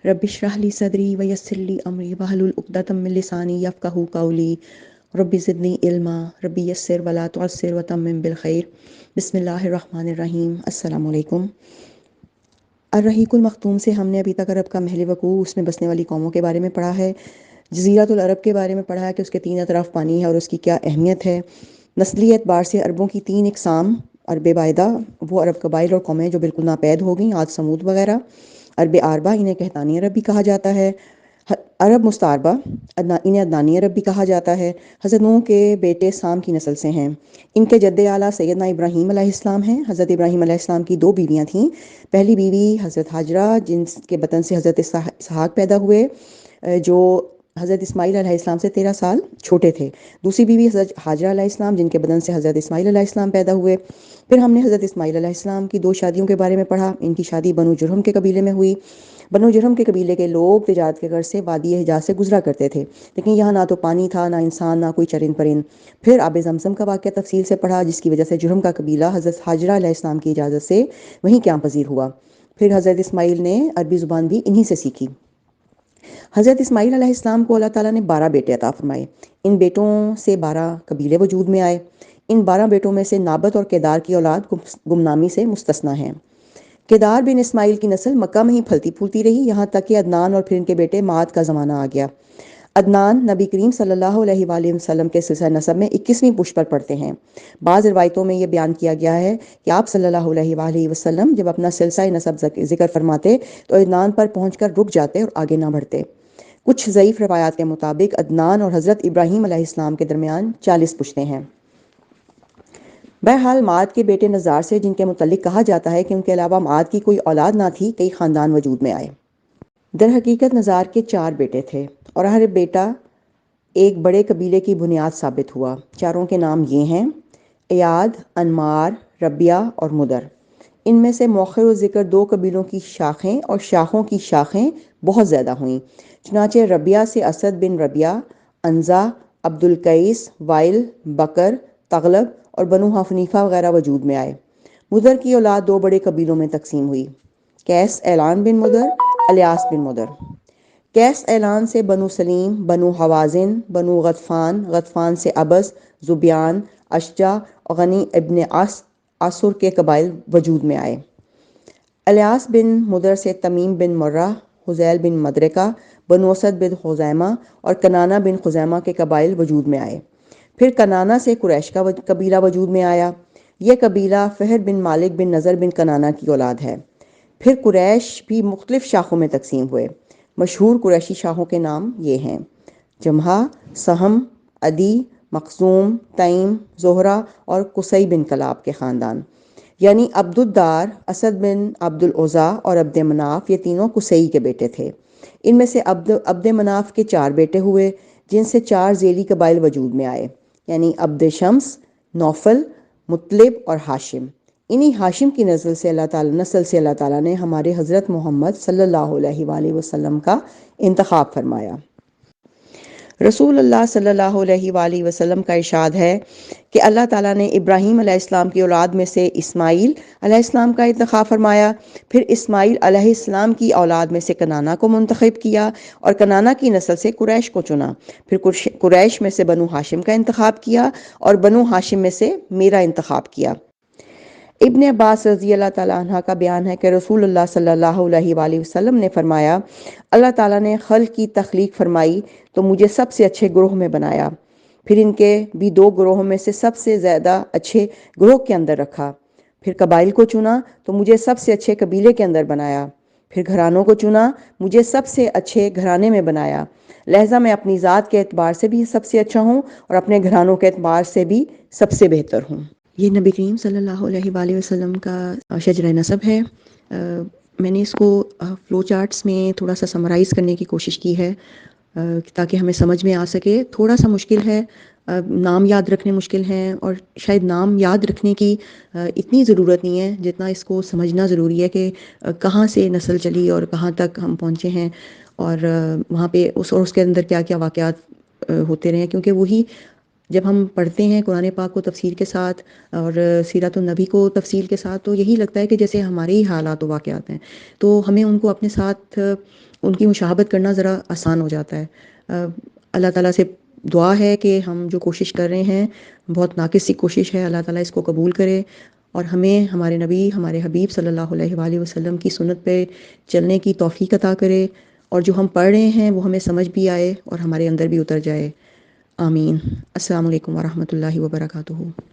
Rabbi इश्रह ली सदरी वयस्सिर ली अमरी वहलुल उक़दतम मिन लिसानी यफ़क़हू क़ौली rabbi ज़िदनी इल्मा rabbi यस्सिर वला तुअस्सिर वतम्मिम बिल खैर। बिस्मिल्लाहिर रहमानिर रहीम। अस्सलामु अलैकुम। अर्रहीकुल मख़तूम से हमने अभी तक अरब का महल वक़ू, उसमें बसने वाली कौमों के बारे में पढ़ा है। जज़ीरतुल अरब के बारे में पढ़ा है कि उसके तीन तरफ पानी है और उसकी क्या अहमियत है। नस्ली एतबार से अरबों की तीन इकसाम, अरब बायदा वो अरब कबाइल और कौमें जो बिल्कुल नापैद हो गई, आज समूद वगैरह। अरब आरबा, इन्हें कहतानी अरब भी कहा जाता है। अरब मुस्तारबा, इन्हें अदनानी अरब भी कहा जाता है। हज़रत नूह के बेटे साम की नस्ल से हैं। इनके जद्दे आला सैयदना इब्राहीम अलैहिस्सलाम हैं। हज़रत इब्राहीम अलैहिस्सलाम की दो बीवियाँ थीं। पहली बीवी हज़रत हाजरा, जिनके बतन से हज़रत इसहाक पैदा हुए, जो हज़रत इस्माईल अलैहिस्सलाम से 13 साल छोटे थे। दूसरी बीवी हज़रत हाजरा अलैहिस्सलाम, जिनके बदन से हज़रत इस्माईल अलैहिस्सलाम पैदा हुए। फिर हमने हज़रत इस्माईल अलैहिस्सलाम की दो शादियों के बारे में पढ़ा। इनकी शादी बनु जुरहम के कबीले में हुई। बनु जुरहम के कबीले के लोग तिजारत के गर्ज से वादी हिजाज से गुजरा करते थे, लेकिन यहाँ ना तो पानी था, ना इंसान, ना कोई चरिंद परिंद। फिर आब ज़मज़म का वाक़या तफसील से पढ़ा, जिसकी वजह से जुरहम का कबीला हज़रत हाजरा अलैहिस्सलाम की इजाज़त से वहीं क़याम पज़ीर हुआ। फिर हज़रत इस्माईल ने अरबी ज़ुबान भी इन्हीं से सीखी। हज़रत इस्माईल अलैहिस्सलाम को अल्लाह ताला ने 12 बेटे अता फरमाए। इन बेटों से 12 कबीले वजूद में आए। इन 12 बेटों में से नाबत और केदार की औलाद गुमनामी से मुस्तस्ना है। केदार बिन इस्माईल की नस्ल मक्का में ही फलती फूलती रही, यहाँ तक कि अदनान और फिर इनके बेटे माद का ज़माना आ गया। अदनान नबी करीम सल्लल्लाहु अलैहि वसल्लम के सिलसिला नसब में 21वीं पुश्त पर पढ़ते हैं। बाज़ रिवायतों में यह बयान किया गया है कि आप सल्लल्लाहु अलैहि वसल्लम जब अपना सिलसिला नसब जिक्र फरमाते तो अदनान पर पहुंचकर रुक जाते और आगे ना बढ़ते। कुछ ज़ईफ़ रवायात के मुताबिक अदनान और हज़रत इब्राहीम अलैहिस्सलाम के दरमियान 40 पुश्तें हैं। बहरहाल माद के बेटे नज़ार से, जिनके मुतल्लिक कहा जाता है कि उनके अलावा माद की कोई औलाद ना थी, कई ख़ानदान वजूद में आए। दर हकीकत नज़ार के 4 बेटे थे और हर बेटा एक बड़े कबीले की बुनियाद साबित हुआ। चारों के नाम ये हैं: इयाद, अनमार, रबिया और मुदर। इनमें से मौखिर ज़िक्र 2 कबीलों की शाखें और शाखों की शाखें बहुत ज़्यादा हुईं। चुनांचे रबिया से असद बिन रबिया, अनज़ा, अब्दुल कैस, वाइल, बकर, तगलब और बनु हनीफा वगैरह वजूद में आए। मुदर की औलाद 2 बड़े कबीलों में तकसीम हुई: कैस ऐलान बिन मुदर, अलियास बिन मुदर। कैस ऐलान से बनु सलीम, बनु हवाजिन, बनु गतफ़ान, गतफ़ान से अबस, ज़ुबियान, अशजा और गनी इब्न आसुर के कबाइल वजूद में आए। अलियास बिन मुदर से तमीम बिन मुर्रा, हुज़ैल बिन मदरका, बनु असद बिन खुज़ैमा और कनाना बिन खुज़ैमा के कबाइल वजूद में आए। फिर कनाना से कुरैश का कबीला वजूद में आया। यह कबीला फ़हर बिन मालिक बिन नज़र बिन कनाना की औलाद है। फिर कुरैश भी मुख्तलिफ शाखों में तकसीम हुए। मशहूर कुरैशी शाहों के नाम ये हैं: जमहा, सहम, अदी, मखज़ूम, तईम, ज़ोहरा और कुसई बिन कलाब के ख़ानदान, यानी अब्दुद्दार, असद बिन अब्दुल उज़्ज़ा और अब्द मनाफ, ये तीनों कुसई के बेटे थे। इनमें से अब्द मनाफ के 4 बेटे हुए, जिनसे 4 ज़ेली कबाइल वजूद में आए, यानी अब्द शम्स, नौफल, मुतलिब और हाशिम। इन्हीं हाशिम की नस्ल से अल्लाह ताला ने हमारे हज़रत मोहम्मद सल्लल्लाहु अलैहि वसल्लम का इंतखाब फरमाया। रसूलुल्लाह सल्लल्लाहु अलैहि वसल्लम का इरशाद है कि अल्लाह ताला ने इब्राहीम अलैहिस्सलाम की औलाद में से इस्माईल अलैहिस्सलाम का इंतखाब फरमाया। फिर इस्माईल अलैहिस्सलाम की औलाद में से कनाना को मुंतखब किया और कनाना की नस्ल से कुरैश को चुना। फिर कुरैश में से बनु हाशिम का इंतखाब किया और बनु हाशिम में से मेरा इंतखाब किया। इब्न अब्बास रज़ी अल्लाह ताला अन्हा का बयान है कि रसूलुल्लाह सल्लल्लाहु अलैहि वसल्लम ने फरमाया, अल्लाह ताला ने खल्क़ की तख्लीक फरमाई तो मुझे सबसे अच्छे ग्रोह में बनाया। फिर इनके भी 2 ग्रोहों में से सबसे ज़्यादा अच्छे ग्रोह के अंदर रखा। फिर कबाइल को चुना तो मुझे सबसे अच्छे कबीले के अंदर बनाया। फिर घरानों को चुना, मुझे सबसे अच्छे घराने में बनाया। लिहाजा मैं अपनी ज़ात के एतबार से भी सबसे अच्छा हूँ और अपने घरानों के एतबार से भी सबसे बेहतर हूँ। ये नबी करीम सल्लल्लाहु अलैहि वसल्लम का शजरा नसब है। मैंने इसको फ़्लो चार्ट्स में थोड़ा सा समराइज़ करने की कोशिश की है ताकि हमें समझ में आ सके। थोड़ा सा मुश्किल है, नाम याद रखने मुश्किल हैं और शायद नाम याद रखने की इतनी ज़रूरत नहीं है जितना इसको समझना ज़रूरी है कि कहाँ से नस्ल चली और कहाँ तक हम पहुँचे हैं और वहाँ पे उसके अंदर क्या क्या वाक़यात होते रहे, क्योंकि वही جب ہم پڑھتے ہیں قرآن پاک کو تفسیر کے ساتھ اور سیرت النبی کو تفصیل کے ساتھ، تو یہی لگتا ہے کہ جیسے ہمارے ہی حالات و واقعات ہیں، تو ہمیں ان کو اپنے ساتھ ان کی مشابہت کرنا ذرا آسان ہو جاتا ہے۔ اللہ تعالیٰ سے دعا ہے کہ ہم جو کوشش کر رہے ہیں بہت ناقص سی کوشش ہے، اللہ تعالیٰ اس کو قبول کرے اور ہمیں ہمارے نبی، ہمارے حبیب صلی اللہ علیہ وآلہ وسلم کی سنت پہ چلنے کی توفیق عطا کرے، اور جو ہم پڑھ رہے ہیں وہ ہمیں سمجھ بھی آئے اور ہمارے اندر بھی اتر جائے۔ آمین۔ السلام علیکم ورحمۃ اللہ وبرکاتہ۔